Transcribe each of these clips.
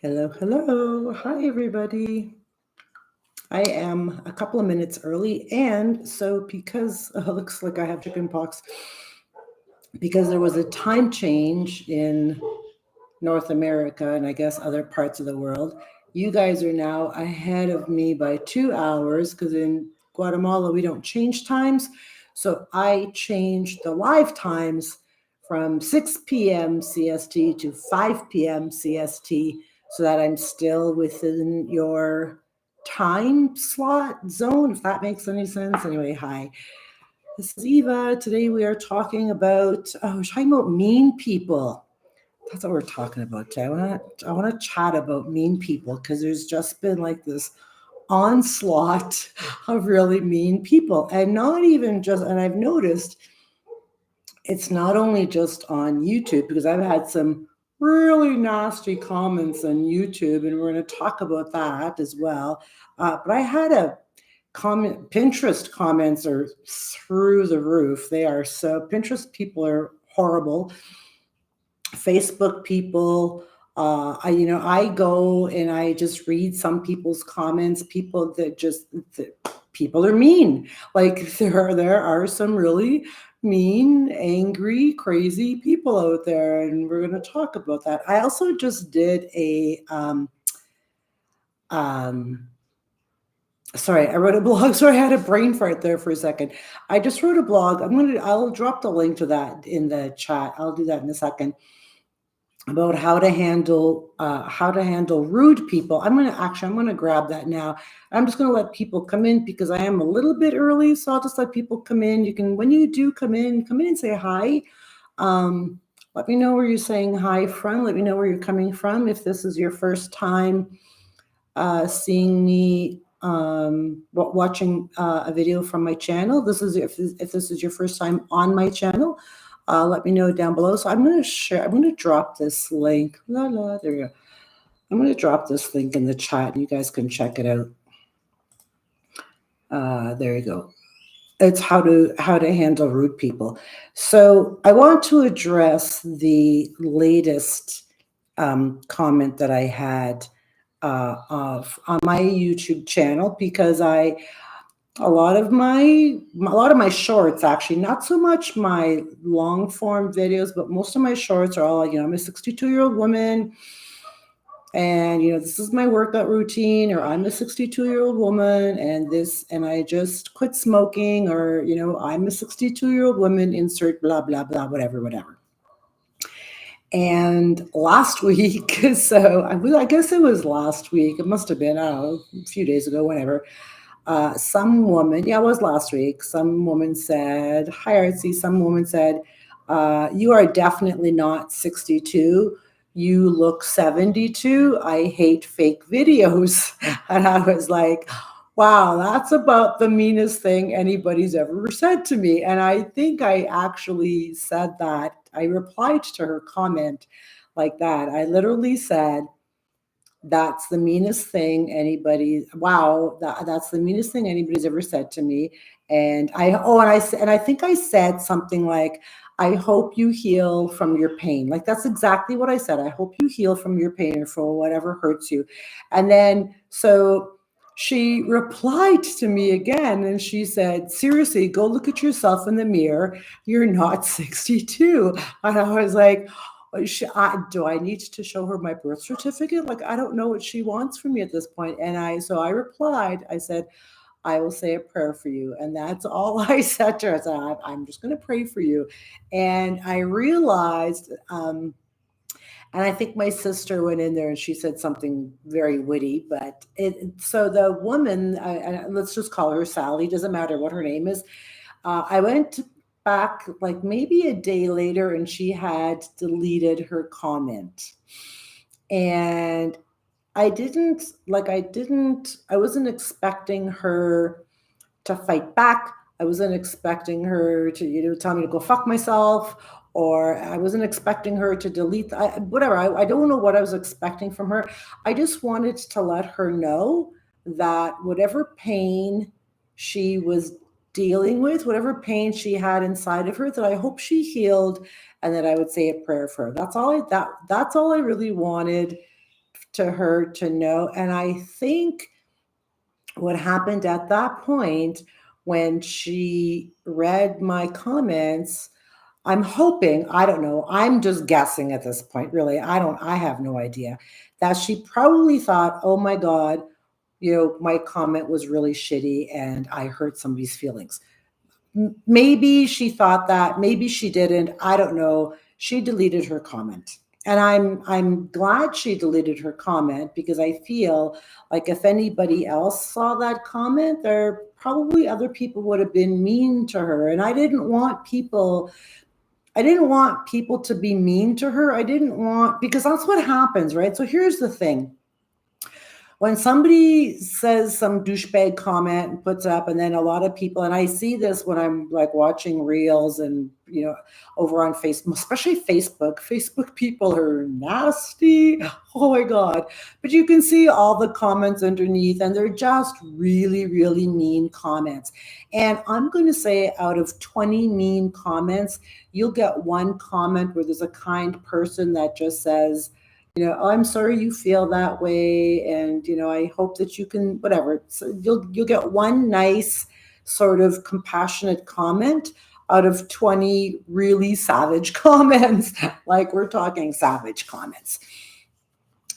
Hello, hello. Hi, everybody. I am a couple of minutes early, and so because it looks like I have chicken pox, because there was a time change in North America and I guess other parts of the world, you guys are now ahead of me by 2 hours because in Guatemala we don't change times. So I changed the live times from 6 p.m. CST to 5 p.m. CST so that I'm still within your time slot zone, if that makes any sense. Anyway, hi. This is Eva. Today we are talking about mean people. That's what we're talking about today. I want to chat about mean people because there's just been like this onslaught of really mean people, and not even just. And I've noticed it's not only just on YouTube because I've had some really nasty comments on YouTube, and we're going to talk about that as well. But I had a comment. Pinterest comments are through the roof. They are so. Pinterest people are horrible. Facebook people. I go and I just read some people's comments. People are mean. Like there are some really mean, angry, crazy people out there, and we're going to talk about that. I also just did a um, sorry, I wrote a blog. Sorry, I had a brain fart there for a second. I just wrote a blog. I'll drop the link to that in the chat. I'll do that in a second about how to handle rude people. I'm gonna grab that now. I'm just gonna let people come in because I am a little bit early, so I'll just let people come in. You can, when you do come in and say hi. Um, Let me know where you're saying hi from. Let me know where you're coming from. If this is your first time seeing me watching a video from my channel, if this is your first time on my channel, let me know down below. So I'm going to share. I'm going to drop this link. There we go. I'm going to drop this link in the chat. You guys can check it out. There you go. It's how to handle rude people. So I want to address the latest comment that I had on my YouTube channel because a lot of my shorts, actually, not so much my long form videos, but most of my shorts are all like, I'm a 62-year-old woman, and this is my workout routine, or I'm a 62-year-old woman, and I just quit smoking, or I'm a 62-year-old woman, insert blah blah blah, whatever. And last week, so I guess it was last week, it must have been, I don't know, a few days ago, whenever, some woman, it was last week, some woman said, hi Artsy, some woman said, you are definitely not 62. You look 72. I hate fake videos. And I was like, wow, that's about the meanest thing anybody's ever said to me. And I think I actually said that. I replied to her comment like that. I literally said, that's the meanest thing that's the meanest thing anybody's ever said to me. And I think I said something like, I hope you heal from your pain. Like, that's exactly what I said. I hope you heal from your pain or from whatever hurts you. And then so she replied to me again and she said, seriously, go look at yourself in the mirror. You're not 62. And I was like, do I need to show her my birth certificate? Like, I don't know what she wants from me at this point. So I replied, I said, I will say a prayer for you. And that's all I said to her. I said, I'm just going to pray for you. And I realized, and I think my sister went in there and she said something very witty, but so the woman, let's just call her Sally, doesn't matter what her name is. I went back like maybe a day later and she had deleted her comment. And I wasn't expecting her to fight back. I wasn't expecting her to, tell me to go fuck myself, or I wasn't expecting her to delete, whatever. I don't know what I was expecting from her. I just wanted to let her know that whatever pain she was dealing with, whatever pain she had inside of her, that I hope she healed, and that I would say a prayer for her. That's all I really wanted to her to know. And I think what happened at that point when she read my comments, I'm hoping, I don't know, I'm just guessing at this point, really. I have no idea, that she probably thought, oh my God, my comment was really shitty and I hurt somebody's feelings. Maybe she thought that, maybe she didn't. I don't know. She deleted her comment. And I'm glad she deleted her comment because I feel like if anybody else saw that comment, there probably other people would have been mean to her. And I didn't want people to be mean to her. I didn't want, because that's what happens, right? So here's the thing. When somebody says some douchebag comment and puts up, and then a lot of people, and I see this when I'm like watching reels and, over on Facebook, especially Facebook people are nasty. Oh my God. But you can see all the comments underneath, and they're just really, really mean comments. And I'm going to say out of 20 mean comments, you'll get one comment where there's a kind person that just says, oh, I'm sorry you feel that way, and I hope that you can, whatever. So you'll get one nice sort of compassionate comment out of 20 really savage comments. Like, we're talking savage comments.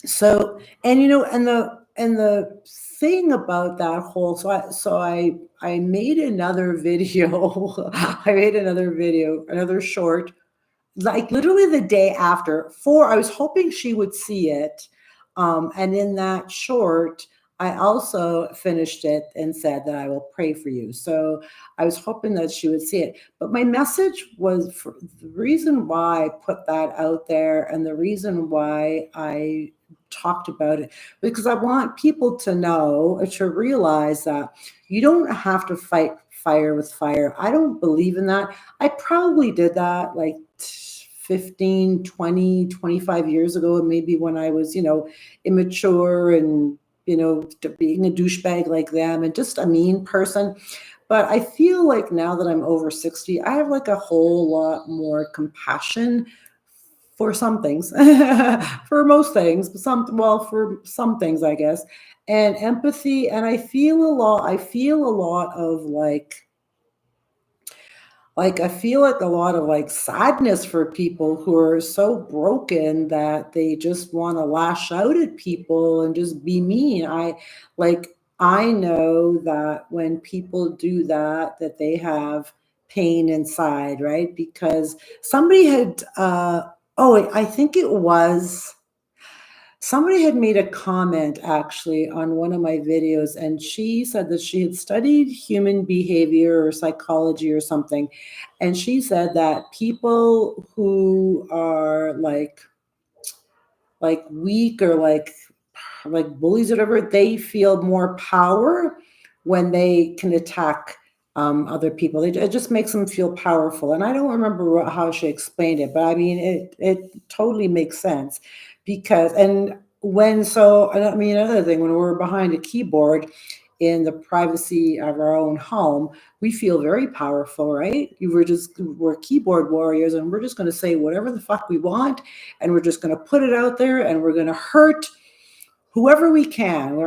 So, and the thing about that whole, so I made another video. I made another video, another short, like literally the day after. I was hoping she would see it. And in that short, I also finished it and said that I will pray for you. So I was hoping that she would see it. But my message was, for the reason why I put that out there and the reason why I talked about it, because I want people to know, to realize that you don't have to fight fire with fire. I don't believe in that. I probably did that like 15, 20, 25 years ago, maybe when I was, immature and, being a douchebag like them and just a mean person. But I feel like now that I'm over 60, I have like a whole lot more compassion for some things, for most things, but for some things, I guess, and empathy. And I feel a lot of like I feel like a lot of like sadness for people who are so broken that they just want to lash out at people and just be mean. I know that when people do that, that they have pain inside, right? Because somebody had I think it was somebody had made a comment actually on one of my videos, and she said that she had studied human behavior or psychology or something. And she said that people who are like weak or like bullies or whatever, they feel more power when they can attack other people. It just makes them feel powerful. And I don't remember how she explained it, but I mean, it totally makes sense because, and when, so, I mean, another thing, when we're behind a keyboard in the privacy of our own home, we feel very powerful, right? We're keyboard warriors, and we're just going to say whatever the fuck we want, and we're just going to put it out there, and we're going to hurt whoever we can.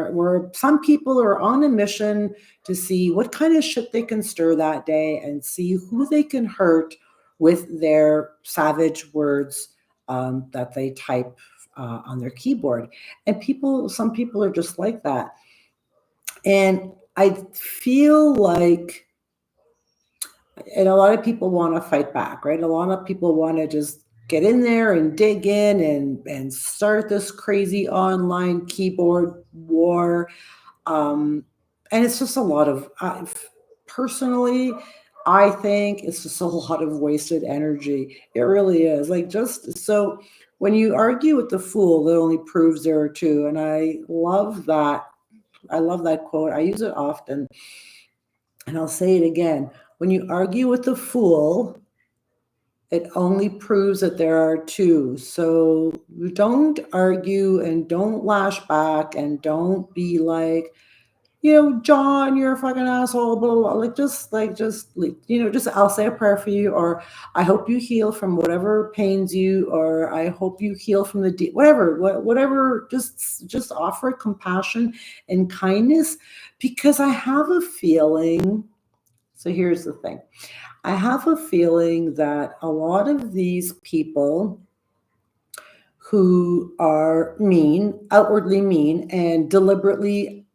Some people are on a mission to see what kind of shit they can stir that day and see who they can hurt with their savage words that they type on their keyboard. And some people are just like that. And I feel like, and a lot of people want to fight back, right? A lot of people want to just get in there and dig in and start this crazy online keyboard war. And it's just a lot of, personally, I think it's just a lot of wasted energy. It really is. Like, just so when you argue with the fool, that only proves there are two. And I love that. I love that quote. I use it often. And I'll say it again. When you argue with the fool, it only proves that there are two. So don't argue and don't lash back and don't be like, John, you're a fucking asshole, blah, blah, blah. Just I'll say a prayer for you, or I hope you heal from whatever pains you, or I hope you heal from whatever, whatever. Just offer compassion and kindness, because I have a feeling. So here's the thing. I have a feeling that a lot of these people who are mean, outwardly mean, and deliberately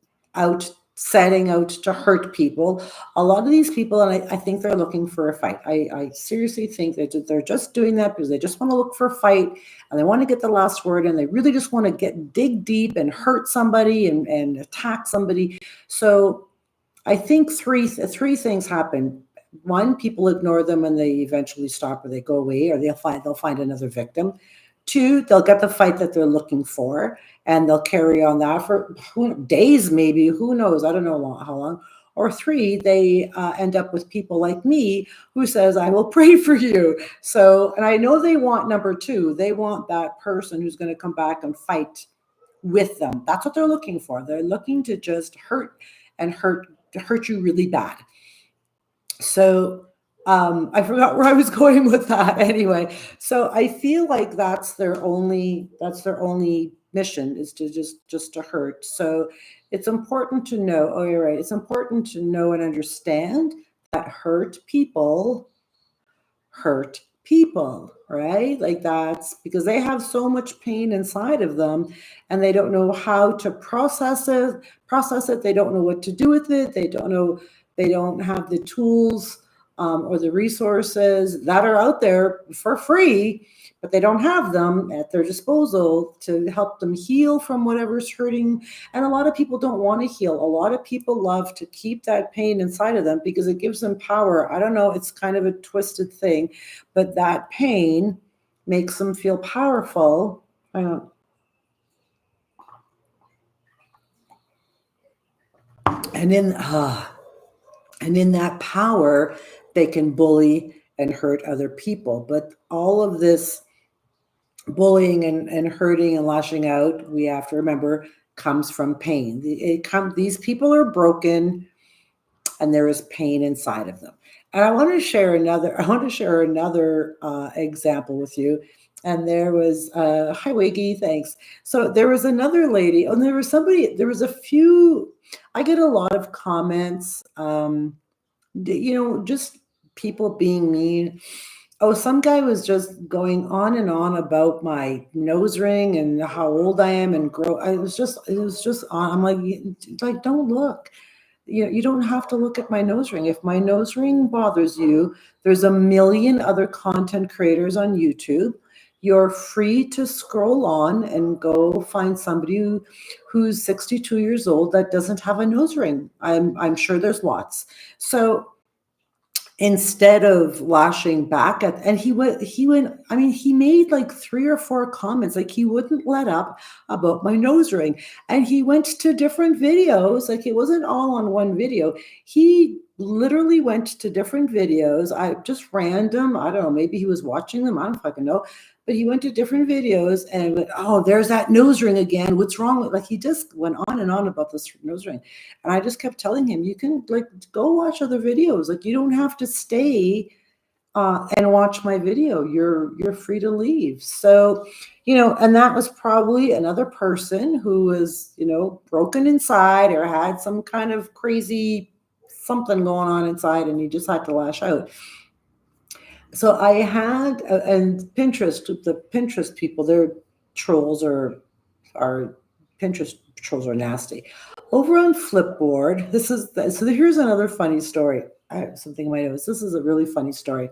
setting out to hurt people. A lot of these people, and I think they're looking for a fight. I seriously think that they're just doing that because they just want to look for a fight, and they want to get the last word, and they really just want to dig deep and hurt somebody and attack somebody. So I think three things happen. One, people ignore them and they eventually stop, or they go away, or they'll find another victim. Two, they'll get the fight that they're looking for, and they'll carry on that for days, maybe, who knows? I don't know how long. Or three, they end up with people like me who says, I will pray for you. So, and I know they want number two. They want that person who's going to come back and fight with them. That's what they're looking for. They're looking to just hurt you really bad. So I forgot where I was going with that anyway. So I feel like that's their only mission, is to just to hurt. So it's important to know, oh, you're right. It's important to know and understand that hurt people, right? Like, that's because they have so much pain inside of them, and they don't know how to process it. They don't know what to do with it. They don't have the tools or the resources that are out there for free, but they don't have them at their disposal to help them heal from whatever's hurting. And a lot of people don't want to heal. A lot of people love to keep that pain inside of them because it gives them power. I don't know, it's kind of a twisted thing, but that pain makes them feel powerful. And in that power, they can bully and hurt other people. But all of this bullying and hurting and lashing out, we have to remember, comes from pain. These people are broken, and there is pain inside of them. And I want to share another example with you. And there was hi Wiggy, thanks. So there was another lady, and there was a few. I get a lot of comments, just people being mean. Oh, some guy was just going on and on about my nose ring and how old I am and grow. It was just on. I'm like, don't look. You don't have to look at my nose ring. If my nose ring bothers you, there's a million other content creators on YouTube. You're free to scroll on and go find somebody who's 62 years old that doesn't have a nose ring. I'm sure there's lots. So instead of lashing back at, and he made like 3 or 4 comments, like he wouldn't let up about my nose ring. And he went to different videos, like it wasn't all on one video. He literally went to different videos. Just random, I don't know, maybe he was watching them, I don't fucking know. But he went to different videos and went, oh, there's that nose ring again. What's wrong with, like, he just went on and on about this nose ring. And I just kept telling him, you can go watch other videos. Like, you don't have to stay and watch my video. You're free to leave. So, and that was probably another person who was, broken inside or had some kind of crazy something going on inside, and he just had to lash out. So I had, and Pinterest, the Pinterest people, their trolls are Pinterest trolls are nasty. Over on Flipboard, here's another funny story. I have something in my notes. This is a really funny story.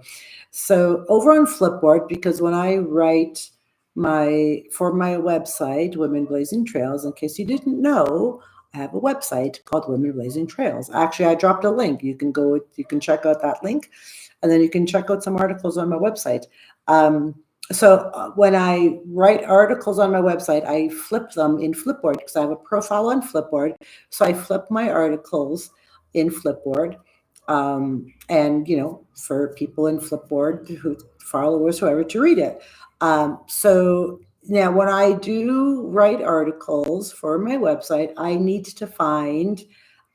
So over on Flipboard, because when I write for my website, Women Blazing Trails, in case you didn't know, I have a website called Women Blazing Trails. Actually, I dropped a link. You can check out that link, and then you can check out some articles on my website. So when I write articles on my website, I flip them in Flipboard because I have a profile on Flipboard. So I flip my articles in Flipboard. And, for people in Flipboard, followers, whoever, to read it. So now when I do write articles for my website, I need to find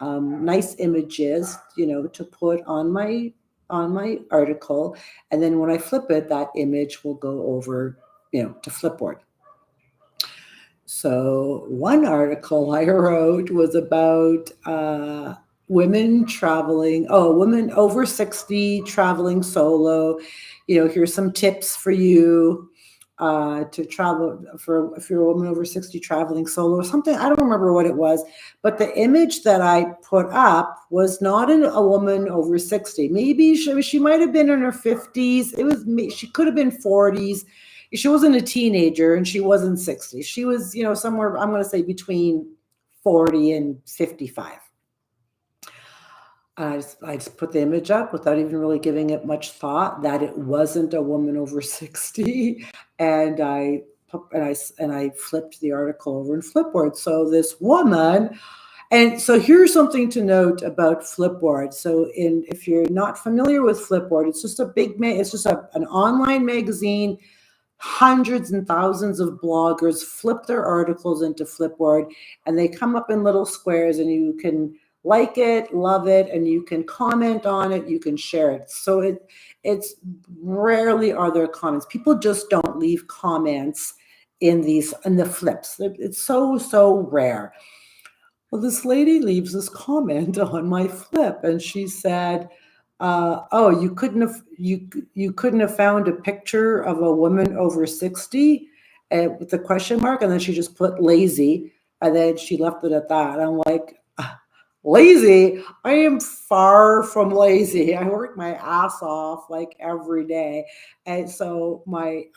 nice images, to put on my article, and then when I flip it, that image will go over, to Flipboard. So one article I wrote was about women traveling. Oh, women over 60 traveling solo. Here's some tips for you to travel for if you're a woman over 60 traveling solo or something. I don't remember what it was, but the image that I put up was not a woman over 60. Maybe she might have been in her 50s. She could have been 40s. She wasn't a teenager and she wasn't 60. She was, somewhere, I'm going to say between 40 and 55. I just put the image up without even really giving it much thought that it wasn't a woman over 60. And I flipped the article over in Flipboard. So this woman, and so here's something to note about Flipboard. So if you're not familiar with Flipboard, it's just an online magazine. Hundreds and thousands of bloggers flip their articles into Flipboard, and they come up in little squares, and you can like it, love it, and you can comment on it, you can share it. So it's rarely are there comments. People just don't leave comments in the flips. It's so rare. Well, this lady leaves this comment on my flip, and she said, "Oh, you couldn't have found a picture of a woman over 60 with the question mark," and then she just put lazy, and then she left it at that. I'm like, lazy? I am far from lazy. I work my ass off like every day. And so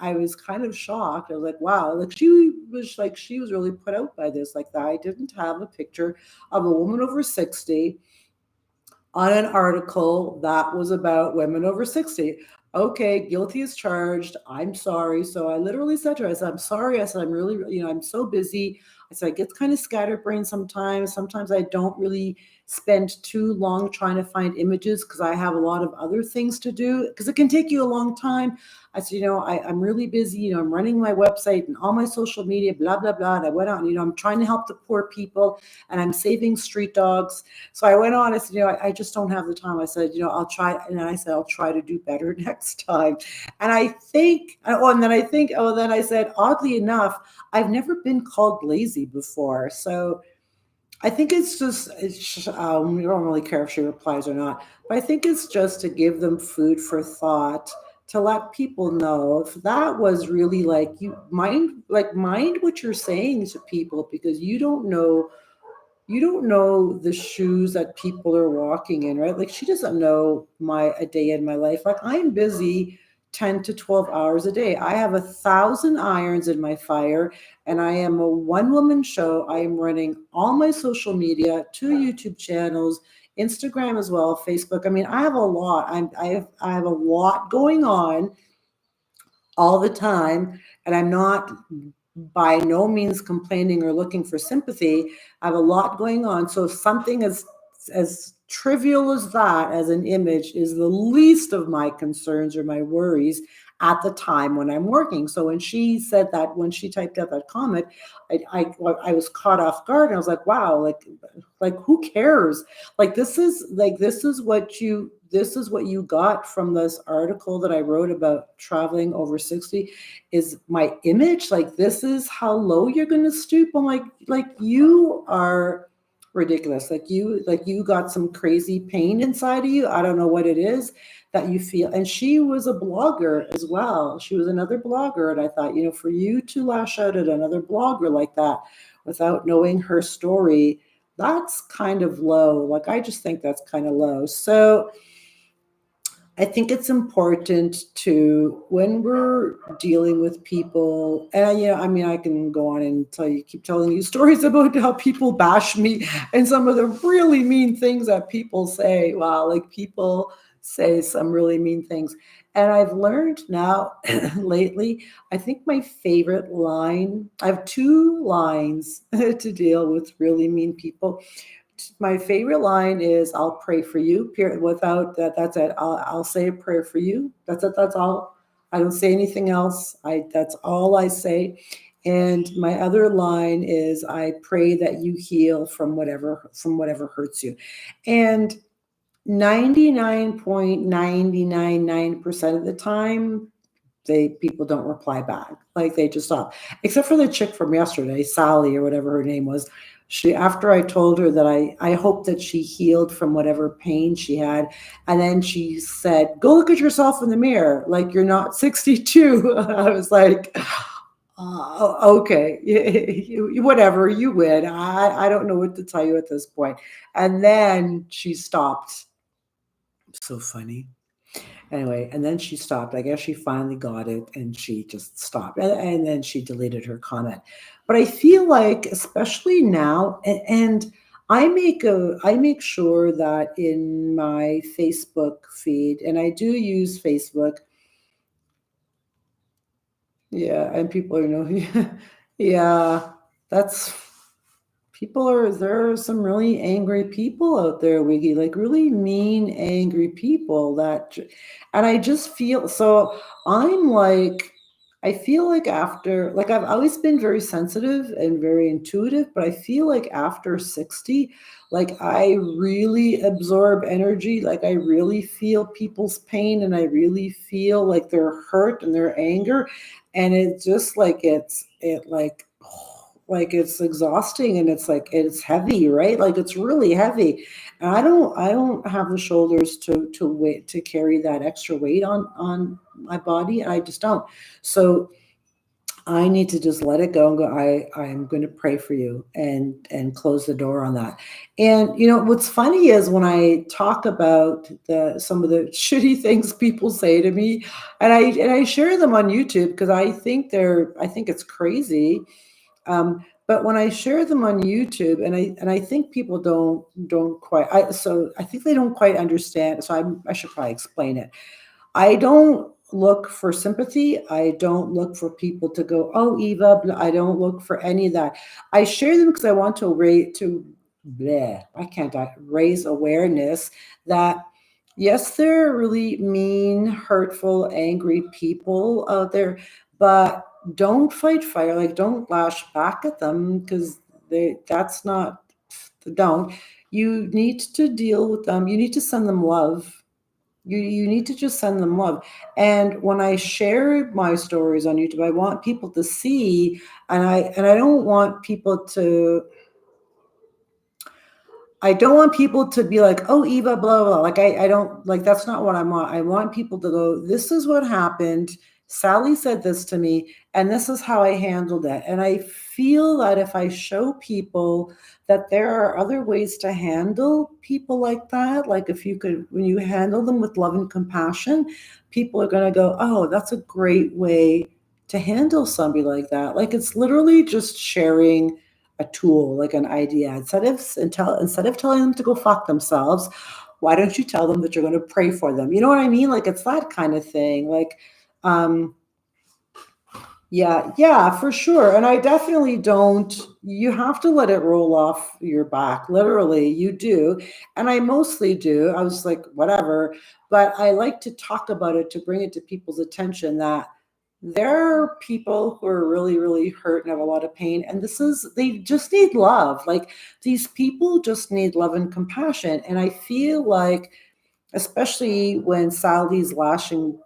I was kind of shocked. I was like, wow, she was really put out by this. Like that I didn't have a picture of a woman over 60 on an article that was about women over 60. Okay, guilty as charged. I'm sorry. So I literally said to her, I said, I'm sorry. I said, I'm really, I'm so busy. I said, I get kind of scatterbrained sometimes. Sometimes I don't really spend too long trying to find images because I have a lot of other things to do because it can take you a long time. I said, I'm really busy. I'm running my website and all my social media, blah, blah, blah. And I went on, I'm trying to help the poor people and I'm saving street dogs. So I went on, I said, I just don't have the time. I said, I'll try. And then I said, I'll try to do better next time. And then I said, oddly enough, I've never been called lazy before. So I think it's just, we don't really care if she replies or not, but I think it's just to give them food for thought, to let people know if that was really mind what you're saying to people, because you don't know the shoes that people are walking in, right? Like she doesn't know a day in my life. Like I'm busy 10 to 12 hours a day. I have 1,000 irons in my fire and I am a one-woman show. I am running all my social media, 2 YouTube channels, Instagram as well, Facebook. I mean, I have a lot. I have a lot going on all the time, and I'm not by no means complaining or looking for sympathy. I have a lot going on. So if something as trivial as that, as an image, is the least of my concerns or my worries at the time when I'm working. So when she said that, when she typed out that comment, I was caught off guard, and I was like, wow, like who cares? This is what you got from this article that I wrote about traveling over 60 is my image. Like this is how low you're going to stoop. I'm like you are ridiculous. Like you got some crazy pain inside of you. I don't know what it is that you feel. And she was a blogger as well. She was another blogger. And I thought, for you to lash out at another blogger like that without knowing her story, that's kind of low. Like, I just think that's kind of low. So I think it's important to, when we're dealing with people, and I can go on and keep telling you stories about how people bash me and some of the really mean things that people say. Wow, like people say some really mean things. And I've learned now lately, I think my favorite line, I have 2 lines to deal with really mean people. My favorite line is, I'll pray for you, period. Without that, that's it. I'll say a prayer for you. That's it. That's all. I don't say anything else. That's all I say. And my other line is, I pray that you heal from whatever hurts you. And 99.999% of the time, people don't reply back. Like, they just stop. Except for the chick from yesterday, Sally or whatever her name was. She, after I told her that I hope that she healed from whatever pain she had, and then she said, "Go look at yourself in the mirror, like you're not 62." I was like, okay, whatever, you win. I don't know what to tell you at this point. And then she stopped. So funny. Anyway, and then she stopped. I guess she finally got it and she just stopped. And then she deleted her comment. But I feel like, especially now, and I make sure that in my Facebook feed, and I do use Facebook. Yeah, and people are, yeah, that's there are some really angry people out there, Wiggy, like really mean, angry people and I just feel so. I'm like, I feel like after, like, I've always been very sensitive and very intuitive, but I feel like after 60, like, I really absorb energy. Like, I really feel people's pain and I really feel like their hurt and their anger. And it's just like, like it's exhausting and it's like it's heavy, right? Like, it's really heavy. And I don't have the shoulders to carry that extra weight on my body. I just don't. So I need to just let it go and go, I'm going to pray for you and close the door on that. And what's funny is when I talk about some of the shitty things people say to me, and I share them on YouTube because I think it's crazy. But when I share them on YouTube, and I think people don't quite, I think they don't quite understand. So I should probably explain it. I don't look for sympathy. I don't look for people to go, "Oh, Eva." I don't look for any of that. I share them because I want to bleh, why can't I raise awareness that yes, there are really mean, hurtful, angry people out there, but don't fight fire. Like, don't lash back at them because that's not, don't. You need to deal with them. You need to send them love. You need to just send them love. And when I share my stories on YouTube, I want people to see, and I don't want people to, be like, "Oh, Eva, blah, blah." Like, I don't, like, that's not what I want. I want people to go, "This is what happened. Sally said this to me, and this is how I handled it." And I feel that if I show people that there are other ways to handle people like that, like, when you handle them with love and compassion, people are going to go, "Oh, that's a great way to handle somebody like that." Like, it's literally just sharing a tool, like an idea. Instead of telling them to go fuck themselves, why don't you tell them that you're going to pray for them? You know what I mean? Like, it's that kind of thing. Like, um, yeah, yeah, for sure. And I definitely don't. You have to let it roll off your back. Literally, you do. And I mostly do. I was like, whatever. But I like to talk about it to bring it to people's attention that there are people who are really, really hurt and have a lot of pain. And they just need love. Like, these people just need love and compassion. And I feel like, especially when Sally's lashing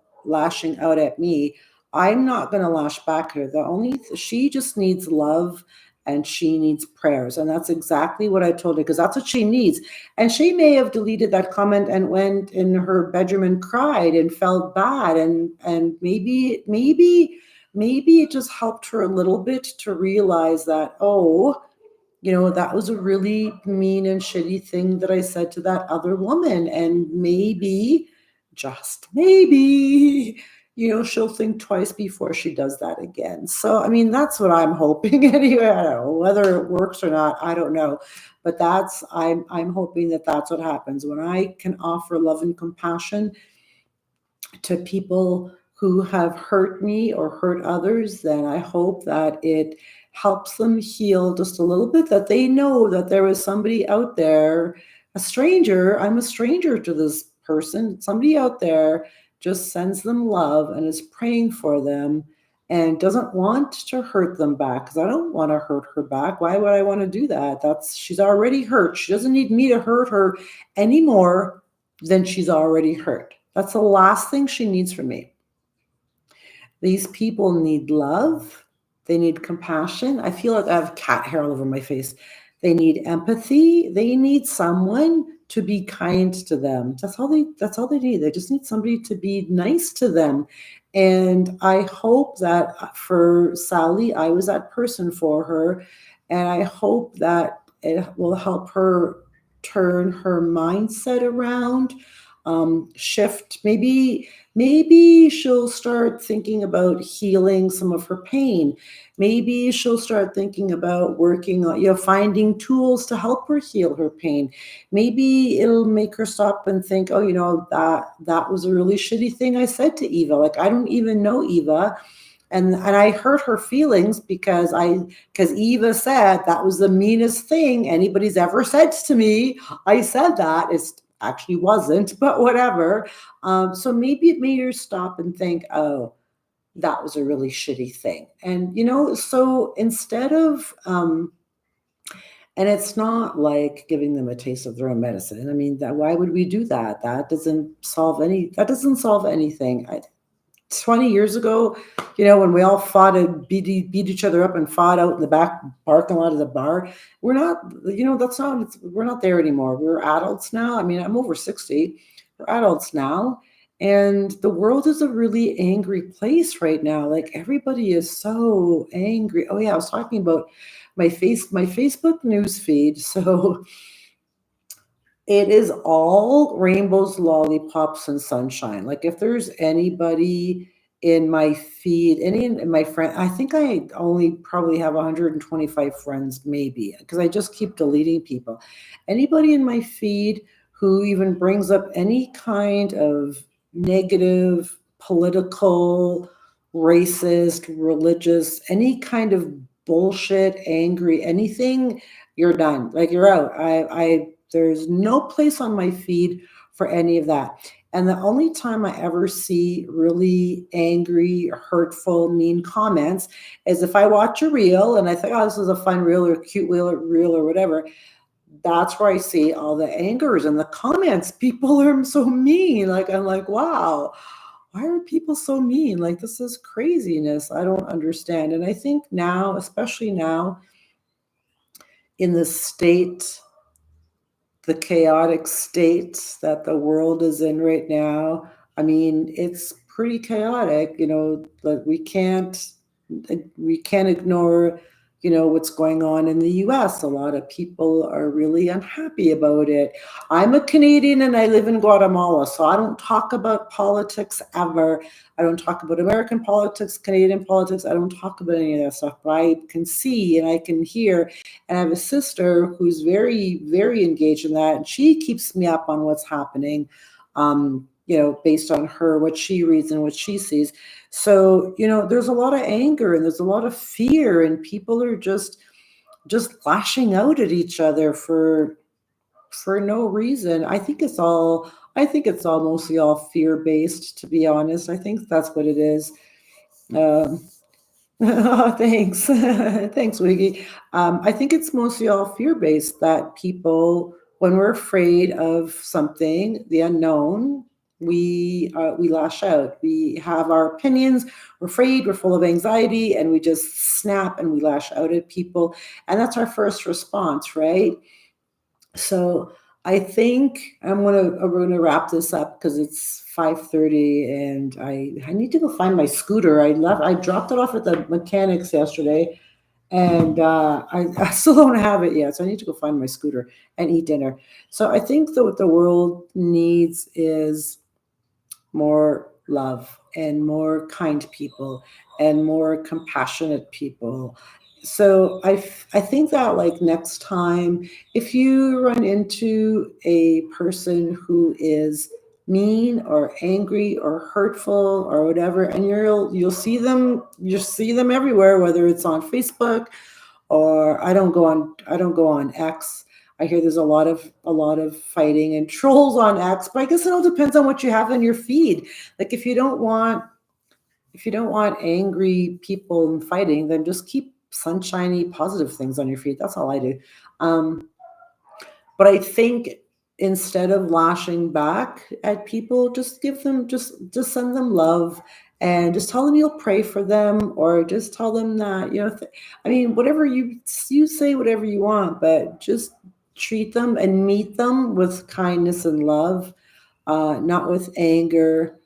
out at me, I'm not going to lash back at her. She just needs love and she needs prayers. And that's exactly what I told her, because that's what she needs. And she may have deleted that comment and went in her bedroom and cried and felt bad. And maybe it just helped her a little bit to realize that, oh, that was a really mean and shitty thing that I said to that other woman. And maybe, just maybe, she'll think twice before she does that again. So, I mean, that's what I'm hoping anyway. I don't know whether it works or not. I don't know. But I'm hoping that that's what happens when I can offer love and compassion to people who have hurt me or hurt others. Then I hope that it helps them heal just a little bit, that they know that there is somebody out there, a stranger. I'm a stranger to this person. Somebody out there just sends them love and is praying for them. and doesn't want to hurt them back, because I don't want to hurt her back. Why would I want to do that? She's already hurt. She doesn't need me to hurt her any more than she's already hurt. That's the last thing she needs from me. These people need love. They need compassion. I feel like I have cat hair all over my face. They need empathy. They need someone to be kind to them. That's all they need. They just need somebody to be nice to them. And I hope that for Sally, I was that person for her. And I hope that it will help her turn her mindset around, shift. Maybe she'll start thinking about healing some of her pain. Maybe she'll start thinking about working on, finding tools to help her heal her pain. Maybe it'll make her stop and think, oh, that was a really shitty thing I said to Eva. Like, I don't even know Eva. And I hurt her feelings because Eva said that was the meanest thing anybody's ever said to me. I said that. It's actually wasn't, but whatever. So maybe it made her stop and think, oh, that was a really shitty thing. And, so instead of, and it's not like giving them a taste of their own medicine. I mean, why would we do that? That doesn't solve anything. 20 years ago, when we all fought and beat each other up and fought out in the back parking lot of the bar, we're not, we're not there anymore. We're adults now. I mean, I'm over 60. We're adults now. And the world is a really angry place right now. Like, everybody is so angry. Oh yeah, I was talking about my Facebook news feed. So it is all rainbows, lollipops, and sunshine. Like, if there's anybody in my feed, any in my friend, I think I only probably have 125 friends, maybe, because I just keep deleting people. Anybody in my feed who even brings up any kind of negative, political, racist, religious, any kind of bullshit, angry, anything, you're done. Like, you're out. There's no place on my feed for any of that. And the only time I ever see really angry, hurtful, mean comments is if I watch a reel and I think, oh, this is a fun reel or a cute reel or whatever. That's where I see all the angers and the comments. People are so mean. Like, I'm like, wow, why are people so mean? Like, this is craziness. I don't understand. And I think now, especially now, in the chaotic state that the world is in right now, I mean, it's pretty chaotic, but we can't ignore, what's going on in the US. A lot of people are really unhappy about it. I'm a Canadian and I live in Guatemala, so I don't talk about politics ever. I don't talk about American politics, Canadian politics. I don't talk about any of that stuff, but I can see and I can hear. And I have a sister who's very, very engaged in that, and she keeps me up on what's happening, based on what she reads and what she sees. So, there's a lot of anger and there's a lot of fear, and people are just lashing out at each other for no reason. I think it's all mostly all fear based, to be honest. I think that's what it is. Um, thanks. Thanks, Wiggy. I think it's mostly all fear based, that people, when we're afraid of something, the unknown, we lash out. We have our opinions. We're afraid. We're full of anxiety, and we just snap and we lash out at people. And that's our first response, right? So I think we're gonna wrap this up because it's 5:30 and I need to go find my scooter. I dropped it off at the mechanics yesterday, and I still don't have it yet. So I need to go find my scooter and eat dinner. So I think that what the world needs is more love and more kind people and more compassionate people. So I think that, like, next time, if you run into a person who is mean or angry or hurtful or whatever, and you'll see them everywhere, whether it's on Facebook, or I don't go on X. I hear there's a lot of fighting and trolls on X, but I guess it all depends on what you have in your feed. Like, if you don't want if you don't want angry people and fighting, then just keep sunshiny, positive things on your feed. That's all I do. Um, but I think instead of lashing back at people, just give them just send them love and just tell them you'll pray for them, or just tell them that I mean, whatever you say, whatever you want, but just treat them and meet them with kindness and love, not with anger,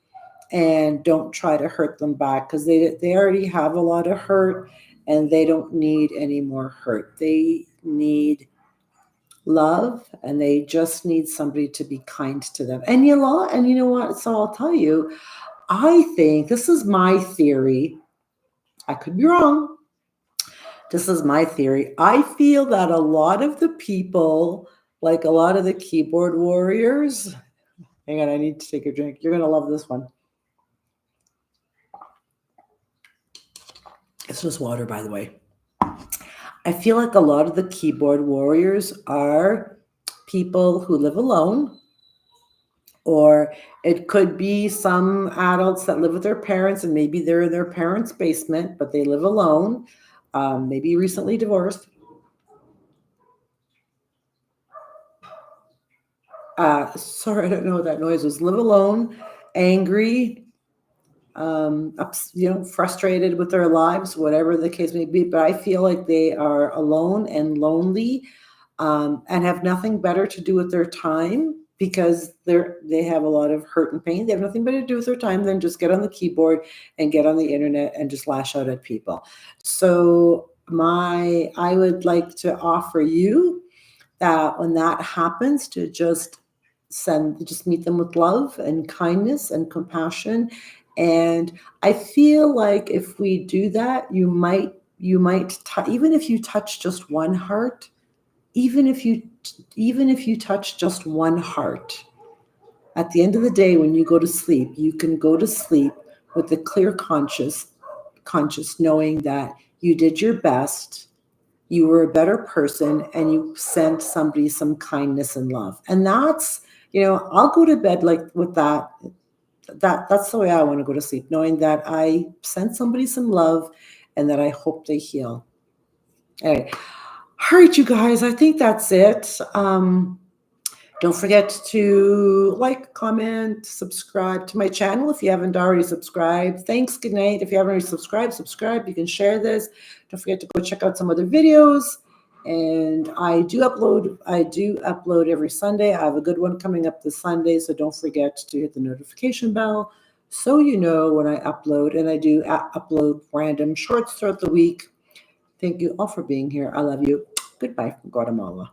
and don't try to hurt them back because they already have a lot of hurt and they don't need any more hurt. They need love and they just need somebody to be kind to them. And you know what? So I'll tell you, I think this is my theory. I could be wrong. This is my theory. I feel that a lot of the people, like a lot of the keyboard warriors, hang on, I need to take a drink. You're going to love this one. It's just water, by the way. I feel like a lot of the keyboard warriors are people who live alone, or it could be some adults that live with their parents and maybe they're in their parents' basement, but they live alone, maybe recently divorced. Sorry, I don't know what that noise was. Live alone, angry, frustrated with their lives, whatever the case may be. But I feel like they are alone and lonely, and have nothing better to do with their time because they have a lot of hurt and pain. They have nothing better to do with their time than just get on the keyboard and get on the internet and just lash out at people. So I would like to offer you that when that happens, to just meet them with love and kindness and compassion. And I feel like if we do that, you might even if you touch just one heart, even if you touch just one heart, at the end of the day, when you go to sleep, you can go to sleep with a clear conscious knowing that you did your best, you were a better person, and you sent somebody some kindness and love. And that's, I'll go to bed like with that's the way I want to go to sleep, knowing that I sent somebody some love and that I hope they heal. All right. All right, you guys, I think that's it. Don't forget to like, comment, subscribe to my channel if you haven't already subscribed. Thanks, good night. If you haven't already subscribe. You can share this. Don't forget to go check out some other videos. And I do upload every Sunday. I have a good one coming up this Sunday, so don't forget to hit the notification bell so you know when I upload. And I do upload random shorts throughout the week. Thank you all for being here. I love you. Goodbye from Guatemala.